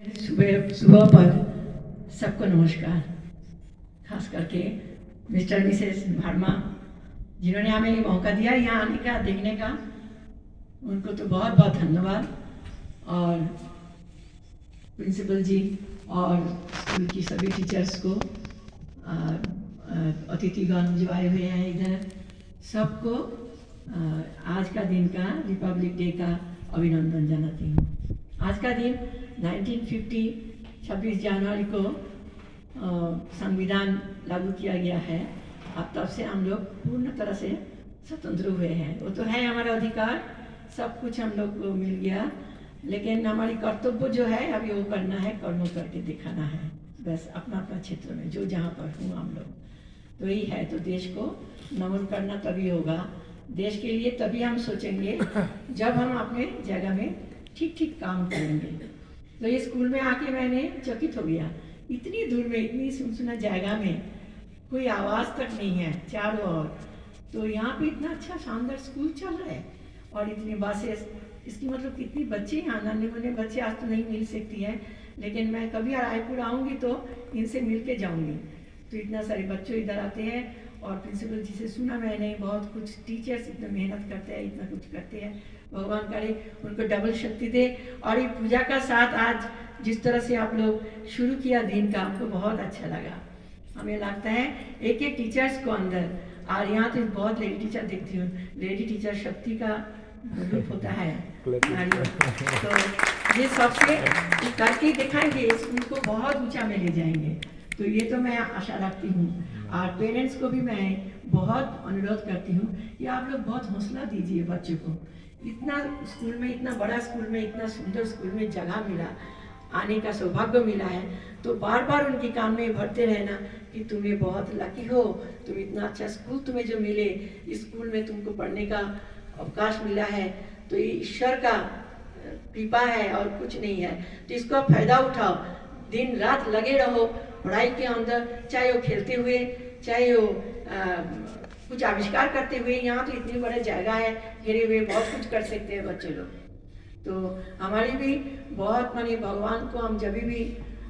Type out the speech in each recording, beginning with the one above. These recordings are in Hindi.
सुबह सुबह पर सबको नमस्कार, खास करके मिस्टर मिसेस वर्मा जिन्होंने हमें ये मौका दिया यहाँ आने का, देखने का, उनको तो बहुत बहुत धन्यवाद। और प्रिंसिपल जी और स्कूल की सभी टीचर्स को, अतिथिगण जो आए हुए हैं इधर, सबको आज का दिन का, रिपब्लिक डे का अभिनंदन जनाती हूँ। आज का दिन 1950 26 जनवरी को संविधान लागू किया गया है। अब तब से हम लोग पूर्ण तरह से स्वतंत्र हुए हैं। वो तो है हमारा अधिकार, सब कुछ हम लोग को मिल गया, लेकिन हमारी कर्तव्य जो है अभी वो करना है, कर्म करके दिखाना है, बस अपना अपना क्षेत्र में जो जहाँ पर हूँ हम लोग तो यही है। तो देश को नमन करना तभी होगा, देश के लिए तभी हम सोचेंगे जब हम अपने जगह में ठीक ठीक काम करेंगे। तो ये स्कूल में आके मैंने चकित हो गया, इतनी दूर में, इतनी सुनसुना जगह में कोई आवाज़ तक नहीं है चारों ओर, तो यहाँ पे इतना अच्छा शानदार स्कूल चल रहा है और इतनी बसेस, इसकी मतलब कितनी बच्चे यहाँ, नन्हे मुन्ने बच्चे आज तो नहीं मिल सकती है, लेकिन मैं कभी रायपुर आऊँगी तो इनसे मिल के जाऊँगी। तो इतना सारे बच्चों इधर आते हैं और प्रिंसिपल जी से सुना मैंने बहुत कुछ, टीचर्स इतना मेहनत करते हैं, इतना कुछ करते हैं, भगवान करे उनको डबल शक्ति दे। और ये पूजा का साथ आज जिस तरह से आप लोग शुरू किया दिन का, हमको बहुत अच्छा लगा। हमें लगता है एक एक टीचर्स को अंदर, और यहाँ तो बहुत लेडी टीचर देखती हूँ, लेडी टीचर शक्ति का रूप होता है। तो ये सबसे करके दिखाएंगे, स्कूल को बहुत ऊंचा में ले जाएंगे, तो ये तो मैं आशा रखती हूँ। और पेरेंट्स को भी मैं बहुत अनुरोध करती हूँ कि आप लोग बहुत हौसला दीजिए बच्चों को। इतना स्कूल में, इतना बड़ा स्कूल में, इतना सुंदर स्कूल में जगह मिला, आने का सौभाग्य मिला है, तो बार बार उनके कान में भरते रहना कि तुम्हें बहुत लकी हो, तुम इतना अच्छा स्कूल तुम्हें जो मिले, इस स्कूल में तुमको पढ़ने का अवकाश मिला है, तो ये ईश्वर का कृपा है और कुछ नहीं है। तो इसका फायदा उठाओ, दिन रात लगे रहो पढ़ाई के अंदर, चाहे वो खेलते हुए, चाहे वो कुछ आविष्कार करते हुए। यहाँ तो इतनी बड़ी जगह है, घेरे हुए बहुत कुछ कर सकते हैं बच्चे लोग। तो हमारी भी बहुत, मानी भगवान को हम जब भी,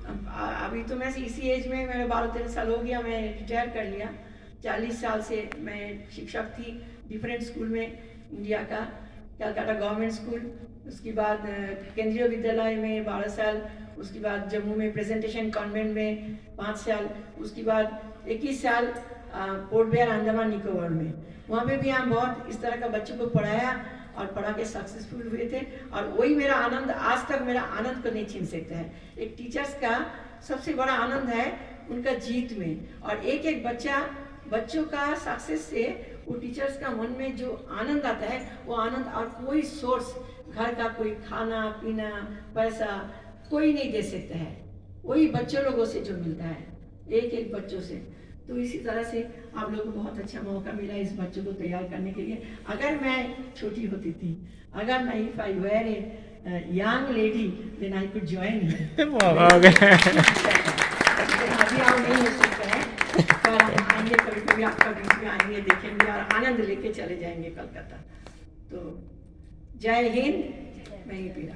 अभी तो मैं इसी एज में, मेरे 12-13 साल हो गया, मैं रिटायर कर लिया। 40 साल से मैं शिक्षक थी डिफरेंट स्कूल में, इंडिया का कलकत्ता गवर्नमेंट स्कूल, उसके बाद केंद्रीय विद्यालय में 12 साल, उसके बाद जम्मू में प्रेजेंटेशन कॉन्वेंट में 5 साल, उसके बाद 21 साल पोर्ट ब्लेयर अंडमान निकोबार में। वहाँ पे भी हम बहुत इस तरह का बच्चों को पढ़ाया और पढ़ा के सक्सेसफुल हुए थे। और वही मेरा आनंद, आज तक मेरा आनंद को नहीं छीन सकता है। एक टीचर्स का सबसे बड़ा आनंद है उनका जीत में, और एक एक बच्चों का सक्सेस से वो टीचर्स का मन में जो आनंद आता है, वो आनंद और कोई सोर्स, घर का कोई खाना पीना पैसा कोई नहीं दे सकता है, वही बच्चों लोगों से जो मिलता है, एक एक बच्चों से। तो इसी तरह से आप लोगों को बहुत अच्छा मौका मिला इस बच्चों को तैयार करने के लिए। अगर मैं छोटी होती थी, अगर मैं if I were a young lady then I could join here. अभी आप नहीं हो सकता है, पर हम आएंगे कभी कभी, आपका बीच में आएंगे, देखेंगे और आनंद लेके चले जाएंगे कलकत्ता। तो जय हिंद। मैं ये पीड़ा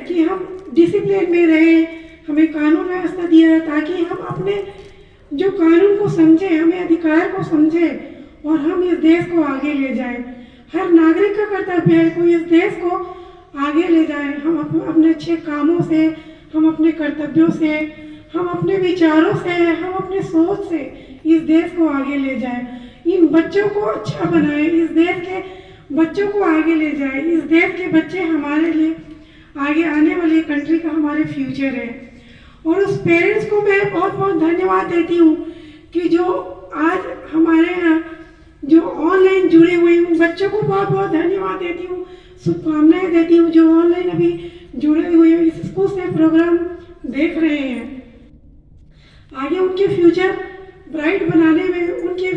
कि हम डिसिप्लिन में रहें, हमें कानून व्यवस्था दिया है ताकि हम अपने जो कानून को समझें, हमें अधिकार को समझें और हम इस देश को आगे ले जाएं। हर नागरिक का कर्तव्य है कोई इस देश को आगे ले जाए। हम अपने अच्छे कामों से, हम अपने कर्तव्यों से, हम अपने विचारों से, हम अपने सोच से इस देश को आगे ले जाएं। इन बच्चों को अच्छा बनाएं, इस देश के बच्चों को आगे ले जाएं। इस देश के बच्चे हमारे लिए आगे आने वाली कंट्री का हमारे फ्यूचर है। और उस पेरेंट्स को मैं बहुत बहुत धन्यवाद देती हूँ कि जो आज हमारे यहाँ जो ऑनलाइन जुड़े हुए हैं, बच्चों को बहुत बहुत धन्यवाद देती हूँ, शुभकामनाएं देती हूँ जो ऑनलाइन अभी जुड़े हुए हैं, इस स्कूल से प्रोग्राम देख रहे हैं। आगे उनके फ्यूचर ब्राइट बनाने में उनके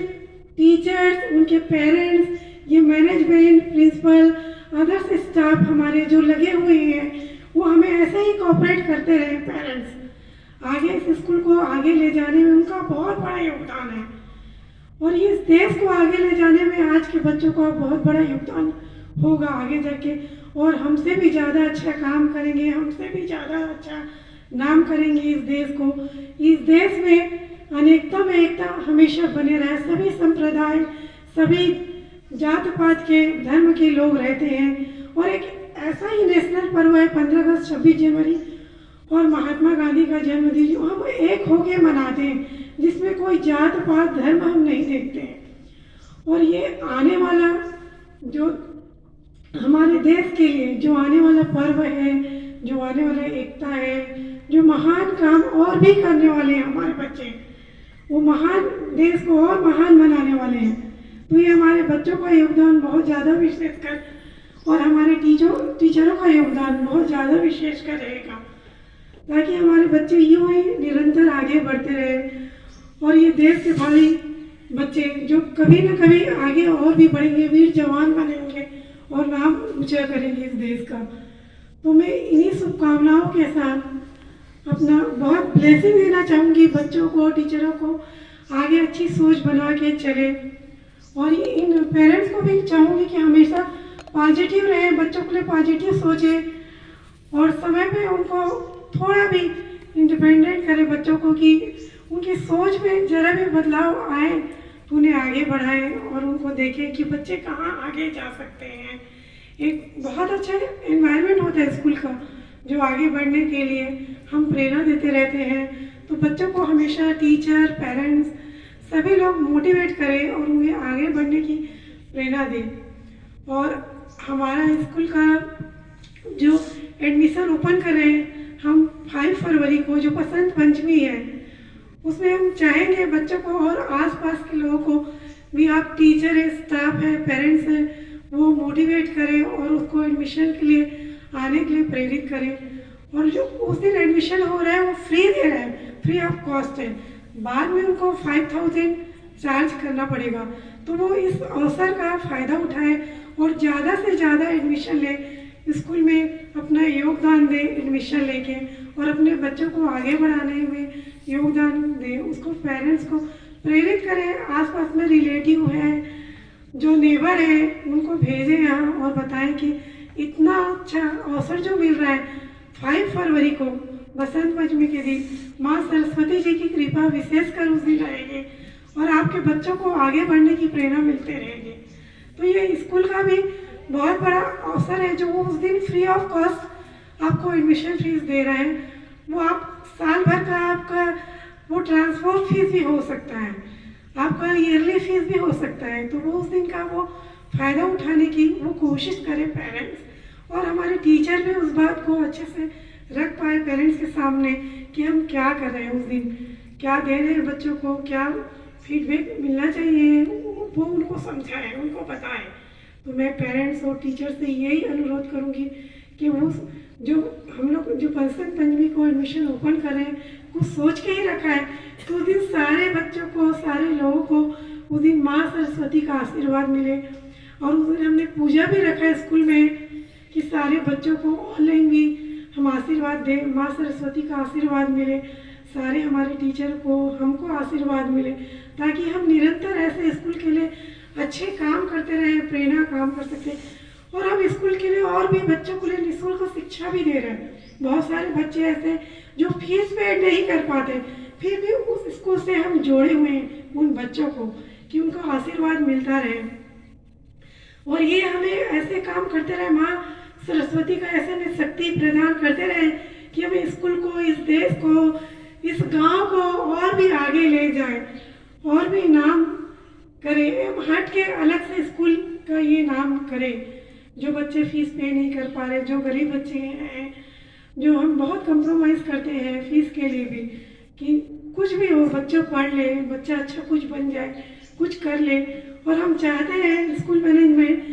टीचर्स, उनके पेरेंट्स, ये मैनेजमेंट, प्रिंसिपल, अदर्स स्टाफ हमारे जो लगे हुए हैं, वो हमें ऐसे ही कोऑपरेट करते रहे। पेरेंट्स आगे इस स्कूल को आगे ले जाने में उनका बहुत बड़ा योगदान है, और इस देश को आगे ले जाने में आज के बच्चों का बहुत बड़ा योगदान होगा आगे जाके। और हमसे भी ज़्यादा अच्छा काम करेंगे, हमसे भी ज़्यादा अच्छा नाम करेंगे इस देश को। इस देश में अनेकता में एकता हमेशा बने रहे। सभी संप्रदाय, सभी जात पात के, धर्म के लोग रहते हैं। और एक ऐसा ही नेशनल पर्व है 15 अगस्त, 26 जनवरी और महात्मा गांधी का जन्मदिन, जो हम एक होके मनाते हैं, जिसमें कोई जात पात धर्म हम नहीं देखते हैं। और ये आने वाला जो हमारे देश के लिए जो आने वाला पर्व है, जो आने वाला एकता है, जो महान काम और भी करने वाले हैं हमारे बच्चे, वो महान देश को और महान बनाने वाले हैं। तो ये हमारे बच्चों का योगदान बहुत ज़्यादा विशेषकर, और हमारे टीचरों का योगदान बहुत ज़्यादा विशेषकर रहेगा, ताकि हमारे बच्चे यूँ ही निरंतर आगे बढ़ते रहे और ये देश के भावी बच्चे जो कभी न कभी आगे और भी बढ़ेंगे, वीर जवान बनेंगे और नाम ऊंचा करेंगे इस देश का। तो मैं इन्हीं शुभकामनाओं के साथ अपना बहुत ब्लेसिंग देना चाहूँगी बच्चों को, टीचरों को, आगे अच्छी सोच बना के चले। और इन पेरेंट्स को भी चाहूँगी कि हमेशा पॉजिटिव रहे, बच्चों के लिए पॉजिटिव सोचें और समय पे उनको थोड़ा भी इंडिपेंडेंट करें बच्चों को, कि उनकी सोच में ज़रा भी बदलाव आए तो उन्हें आगे बढ़ाएं और उनको देखें कि बच्चे कहाँ आगे जा सकते हैं। एक बहुत अच्छा एनवायरनमेंट होता है स्कूल का, जो आगे बढ़ने के लिए हम प्रेरणा देते रहते हैं। तो बच्चों को हमेशा टीचर, पेरेंट्स सभी लोग मोटिवेट करें और उन्हें आगे बढ़ने की प्रेरणा दें। और हमारा स्कूल का जो एडमिशन ओपन कर रहे हैं हम 5 फरवरी को, जो बसंत पंचमी है, उसमें हम चाहेंगे बच्चों को और आसपास के लोगों को भी, आप टीचर है, स्टाफ है, पेरेंट्स हैं, वो मोटिवेट करें और उसको एडमिशन के लिए आने के लिए प्रेरित करें। और जो उस दिन एडमिशन हो रहा है वो फ्री दे रहा है, फ्री ऑफ कॉस्ट है। बाद में उनको 5000 चार्ज करना पड़ेगा। तो वो इस अवसर का फ़ायदा उठाए और ज़्यादा से ज़्यादा एडमिशन ले, स्कूल में अपना योगदान दें एडमिशन लेके, और अपने बच्चों को आगे बढ़ाने में योगदान दें। उसको पेरेंट्स को प्रेरित करें, आसपास में रिलेटिव है, जो नेबर है, उनको भेजें यहाँ और बताएं कि इतना अच्छा अवसर जो मिल रहा है 5 फरवरी को बसंत पंचमी के दिन, माँ सरस्वती जी की कृपा विशेषकर उस दिन रहेगी और आपके बच्चों को आगे बढ़ने की प्रेरणा मिलते रहेगी। तो ये स्कूल का भी बहुत बड़ा अवसर है, जो वो उस दिन फ्री ऑफ कॉस्ट आपको एडमिशन फीस दे रहे हैं। वो आप साल भर का आपका वो ट्रांसपोर्ट फीस भी हो सकता है, आपका ईयरली फीस भी हो सकता है। तो वो उस दिन का वो फ़ायदा उठाने की वो कोशिश करें पेरेंट्स, और हमारे टीचर भी उस बात को अच्छे से रख पाए पेरेंट्स के सामने कि हम क्या कर रहे हैं, उस दिन क्या दे रहे हैं बच्चों को, क्या फीडबैक मिलना चाहिए, वो उनको समझाएं, उनको बताएं। तो मैं पेरेंट्स और टीचर से यही अनुरोध करूँगी कि वो जो हम लोग जो बसंत पंचमी को एडमिशन ओपन कर रहे हैं, कुछ सोच के ही रखा है तो उस दिन सारे बच्चों को, सारे लोगों को उस दिन माँ सरस्वती का आशीर्वाद मिले। और उस दिन हमने पूजा भी रखा है स्कूल में कि सारे बच्चों को ऑनलाइन भी हम आशीर्वाद दें, माँ सरस्वती का आशीर्वाद मिले, सारे हमारे टीचर को, हमको आशीर्वाद मिले, ताकि हम निरंतर ऐसे स्कूल के लिए अच्छे काम करते रहें, प्रेरणा काम कर सकें। और हम स्कूल के लिए और भी बच्चों के लिए निःशुल्क शिक्षा भी दे रहे हैं। बहुत सारे बच्चे ऐसे जो फीस पे नहीं कर पाते, फिर भी उस स्कूल से हम जोड़े हुए हैं उन बच्चों को, कि उनका आशीर्वाद मिलता रहे। और ये हमें ऐसे काम करते रहे, माँ सरस्वती का ऐसे में शक्ति प्रदान करते रहे कि हम स्कूल को, इस देश को, इस गांव को और भी आगे ले जाए और भी नाम करें, हट के अलग से स्कूल का ये नाम करें। जो बच्चे फीस पे नहीं कर पा रहे, जो गरीब बच्चे हैं, जो हम बहुत कंप्रोमाइज़ करते हैं फीस के लिए भी, कि कुछ भी हो, बच्चा पढ़ ले, बच्चा अच्छा कुछ बन जाए, कुछ कर ले। और हम चाहते हैं स्कूल मैनेजमेंट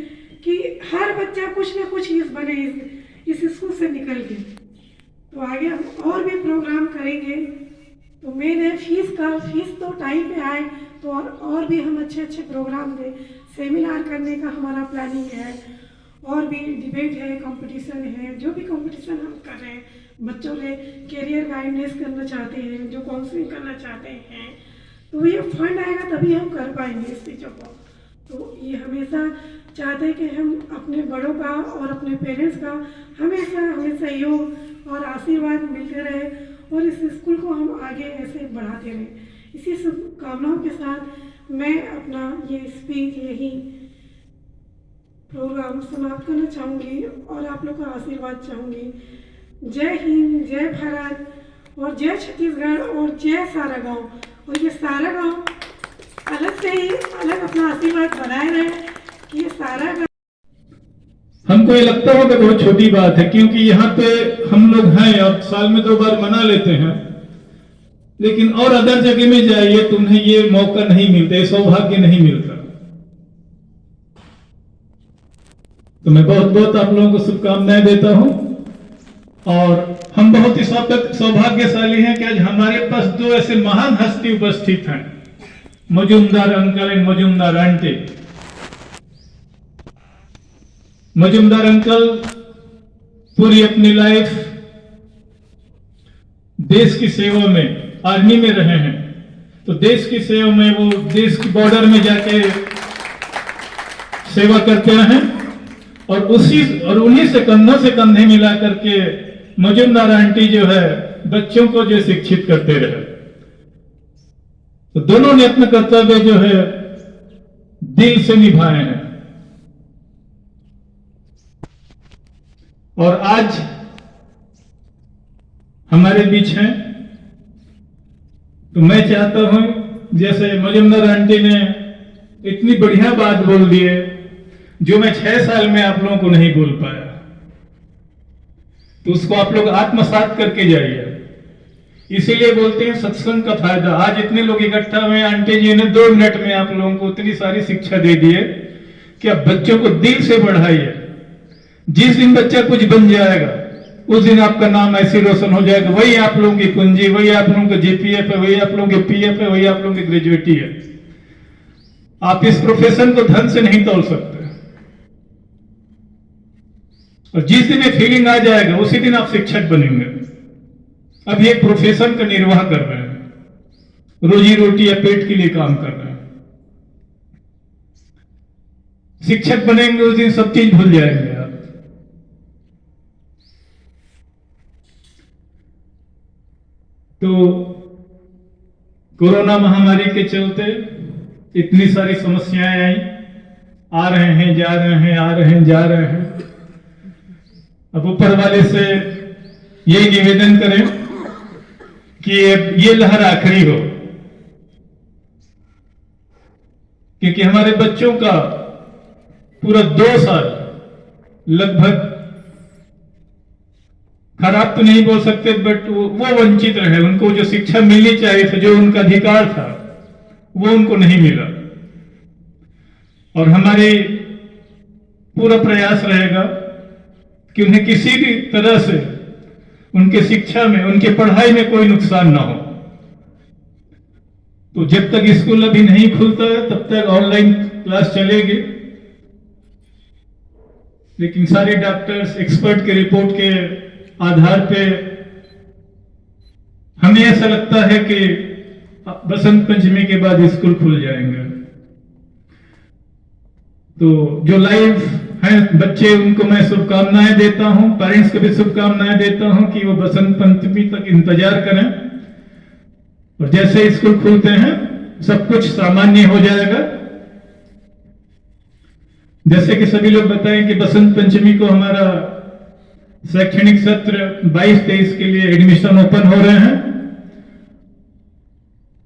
कि हर बच्चा कुछ ना कुछ चीज़ बने इस स्कूल से निकल के। तो आगे हम और भी प्रोग्राम करेंगे। तो मेन है फीस तो टाइम पे आए तो और भी हम अच्छे अच्छे प्रोग्राम दें। सेमिनार करने का हमारा प्लानिंग है, और भी डिबेट है, कंपटीशन है, जो भी कंपटीशन हम कर रहे हैं। बच्चों के कैरियर गाइडेंस करना चाहते हैं, जो काउंसलिंग करना चाहते हैं, तो ये फंड आएगा तभी हम कर पाएंगे इस चीज़ों को। तो ये हमेशा चाहते हैं कि हम अपने बड़ों का और अपने पेरेंट्स का हमेशा हमें सहयोग और आशीर्वाद मिलते रहे और इस स्कूल को हम आगे ऐसे बढ़ाते रहें। इसी शुभकामनाओं के साथ मैं अपना ये स्पीच यही प्रोग्राम समाप्त करना चाहूँगी और आप लोग का आशीर्वाद चाहूँगी। जय हिंद, जय भारत और जय छत्तीसगढ़ और जय सारा गांव। और ये सारा गांव अलग से ही अलग अपना आशीर्वाद बनाए रहे कि ये सारा गांव। हमको ये लगता होगा बहुत छोटी बात है, क्योंकि यहाँ पे हम लोग हैं और साल में 2 बार मना लेते हैं, लेकिन और अदर जगह में जाइए तो उन्हें ये मौका नहीं मिलता, ये सौभाग्य नहीं मिलता। तो मैं बहुत बहुत आप लोगों को शुभकामनाएं देता हूं और हम बहुत ही सौभाग्यशाली हैं कि आज हमारे पास 2 ऐसे महान हस्ती उपस्थित हैं, Majumdar uncle and Majumdar aunty. Majumdar uncle पूरी अपनी लाइफ देश की सेवा में आर्मी में रहे हैं, तो देश की सेवा में वो देश की बॉर्डर में जाके सेवा करते हैं और उन्हीं से कंधे मिला करके मजुमदार आंटी जो है बच्चों को जो शिक्षित करते रहे। तो दोनों ने अपना कर्तव्य जो है दिल से निभाए हैं और आज हमारे बीच हैं। तो मैं चाहता हूं, जैसे मजुमदार आंटी ने इतनी बढ़िया बात बोल दी है जो मैं 6 साल में आप लोगों को नहीं बोल पाया, तो उसको आप लोग आत्मसात करके जाइए। इसीलिए बोलते हैं सत्संग का फायदा। आज इतने लोग इकट्ठा हुए, आंटी जी ने 2 मिनट में आप लोगों को उतनी सारी शिक्षा दे दी है कि आप बच्चों को दिल से बढ़ाइए। जिस दिन बच्चा कुछ बन जाएगा उस दिन आपका नाम ऐसे रोशन हो जाएगा। वही आप लोगों की पूंजी, वही आप लोगों का जीपीएफ है, वही आप लोगों के पीएफ है, वही आप लोगों की ग्रेजुएटी है। आप इस प्रोफेशन को धन से नहीं तोल सकते। और जिस दिन ये फीलिंग आ जाएगा उसी दिन आप शिक्षक बनेंगे। अब ये प्रोफेशन का निर्वाह कर रहे हैं, रोजी रोटी या पेट के लिए काम कर रहे हैं। शिक्षक बनेंगे उस दिन सब चीज भूल जाएंगे आप। तो कोरोना महामारी के चलते इतनी सारी समस्याएं आई, आ रहे हैं जा रहे हैं, आ रहे हैं जा रहे हैं। अब ऊपर वाले से यही निवेदन करें कि ये लहर आखिरी हो, क्योंकि हमारे बच्चों का पूरा 2 साल लगभग खराब तो नहीं बोल सकते, बट वो वंचित रहे। उनको जो शिक्षा मिलनी चाहिए थी, जो उनका अधिकार था, वो उनको नहीं मिला। और हमारी पूरा प्रयास रहेगा कि उन्हें किसी भी तरह से उनके शिक्षा में, उनके पढ़ाई में कोई नुकसान ना हो। तो जब तक स्कूल अभी नहीं खुलता है तब तक ऑनलाइन क्लास चलेगी, लेकिन सारे डॉक्टर्स, एक्सपर्ट के रिपोर्ट के आधार पे हमें ऐसा लगता है कि बसंत पंचमी के बाद स्कूल खुल जाएंगे। तो जो लाइव हैं बच्चे, उनको मैं शुभकामनाएं देता हूं, पेरेंट्स को भी शुभकामनाएं देता हूं कि वो बसंत पंचमी तक इंतजार करें और जैसे स्कूल खुलते हैं सब कुछ सामान्य हो जाएगा। जैसे कि सभी लोग बताएं कि बसंत पंचमी को हमारा शैक्षणिक सत्र 22-23 के लिए एडमिशन ओपन हो रहे हैं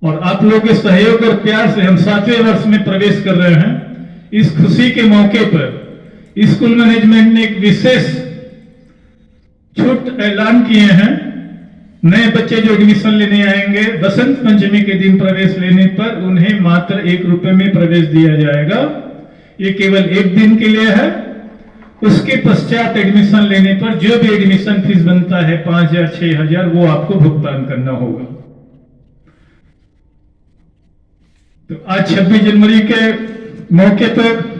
और आप लोगों के सहयोग और प्यार से हम 7वें वर्ष में प्रवेश कर रहे हैं। इस खुशी के मौके पर स्कूल मैनेजमेंट ने एक विशेष छूट ऐलान किए हैं। नए बच्चे जो एडमिशन लेने आएंगे बसंत पंचमी के दिन प्रवेश लेने पर उन्हें मात्र 1 रुपए में प्रवेश दिया जाएगा। ये केवल 1 दिन के लिए है। उसके पश्चात एडमिशन लेने पर जो भी एडमिशन फीस बनता है 5,000, 6,000, वो आपको भुगतान करना होगा। तो आज 26 जनवरी के मौके पर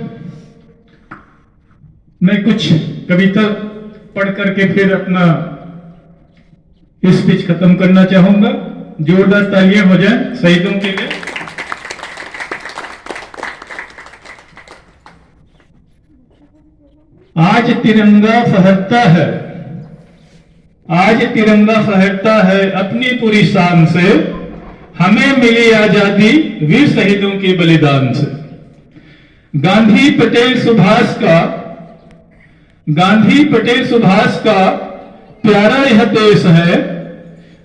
मैं कुछ कविता पढ़ करके फिर अपना स्पीच खत्म करना चाहूंगा। जोरदार तालियां हो जाएं शहीदों के लिए। आज तिरंगा फहरता है, आज तिरंगा फहरता है अपनी पूरी शान से, हमें मिली आजादी वीर शहीदों के बलिदान से। गांधी पटेल सुभाष का प्यारा यह देश है,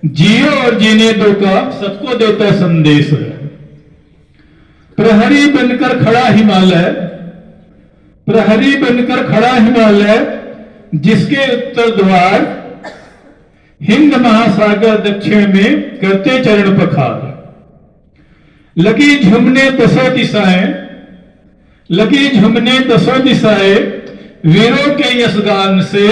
जियो और जीने दो का सबको देता संदेश है। प्रहरी बनकर खड़ा हिमालय, जिसके उत्तर द्वार हिंद महासागर दक्षिण में करते चरण पखार। लगी झुमने दसों दिशाएं, वीरों के यशगान से,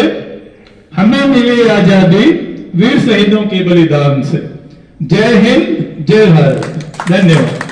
हमें मिली आजादी वीर शहीदों के बलिदान से। जय हिंद, जय भारत। धन्यवाद।